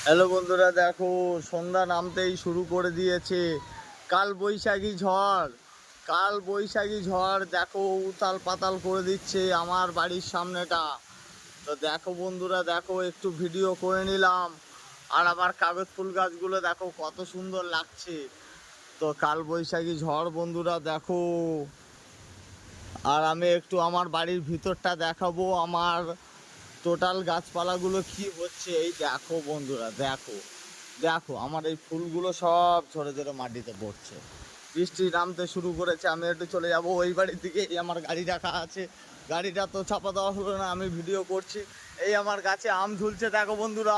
Hello বন্ধুরা, দেখো সন্ধ্যা নামতেই শুরু করে দিয়েছে। কাল বৈশাখী ঝড়, কাল বৈশাখী ঝড় দেখো উতাল পাতাল করে দিচ্ছে আমার বাড়ির সামনেটা। তো দেখো বন্ধুরা, দেখো একটু ভিডিও করে নিলাম। আর আমার কাগজ ফুল গাছগুলো দেখো কত সুন্দর লাগছে। তো কাল বৈশাখী ঝড় বন্ধুরা দেখো। আর আমি একটু আমার বাড়ির ভিতরটা দেখাবো, আমার টোটাল গাছপালাগুলো কি হচ্ছে। এই দেখো বন্ধুরা, দেখো দেখো আমার এই ফুলগুলো সব ঝরে ঝরে মাটিতে পড়ছে। বৃষ্টি নামতে শুরু করেছে। আমি একটু চলে যাব ওই বাড়ির দিকে। এই আমার গাড়ি রাখা আছে, গাড়িটা তো চাপা দেওয়া হলো না, আমি ভিডিও করছি। এই আমার গাছে আম ঝুলছে দেখো বন্ধুরা,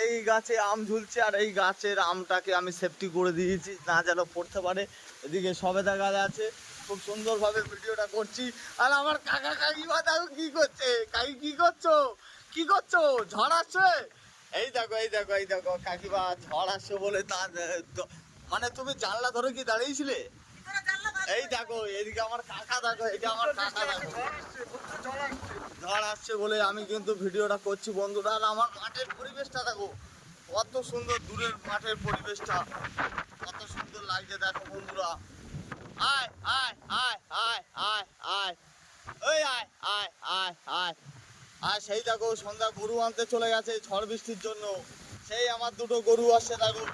এই গাছে আম ঝুলছে। আর এই গাছের আমটাকে আমি সেফটি করে দিয়েছি না যেন পড়তে পারে। এদিকে সবেদা গাছ আছে, খুব সুন্দরভাবে ভিডিওটা করছি। আর আমার কাকা কাকিমা দেখো কি করছে। কাকি কি করছো, কি করছো? ঝড় আসছে। এই দেখো এই দেখো এই দেখো কাকিমা, ঝড় আসছে বলে তা মানে তুমি জানলা ধরে কি দাঁড়িয়েছিলে? এই দেখো এদিকে আমার কাকা, দেখো এটা আমার কাকা, দেখো ঝড় আসছে বলে আমি কিন্তু ভিডিওটা করছি বন্ধুরা। আর আমার মাঠের পরিবেশটা দেখো কত সুন্দর, দূরের মাঠের পরিবেশটা কত সুন্দর লাগছে দেখো বন্ধুরা। আয় আয় আয় আয় আয় আয়, ওই আয় আয় আয় আয়। আর সেই দেখো সন্ধ্যা গরু আনতে চলে গেছে ঝড় বৃষ্টির জন্য। সেই আমার দুটো গরু আসছে দেখো,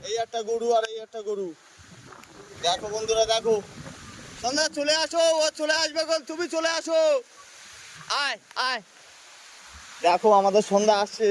এই একটা গরু আর এই একটা গরু। দেখো বন্ধুরা দেখো, সন্ধ্যা চলে আসো, ও চলে আসবে গো, তুমি চলে আসো। আয় আয়, দেখো আমাদের সন্ধ্যা আসছে।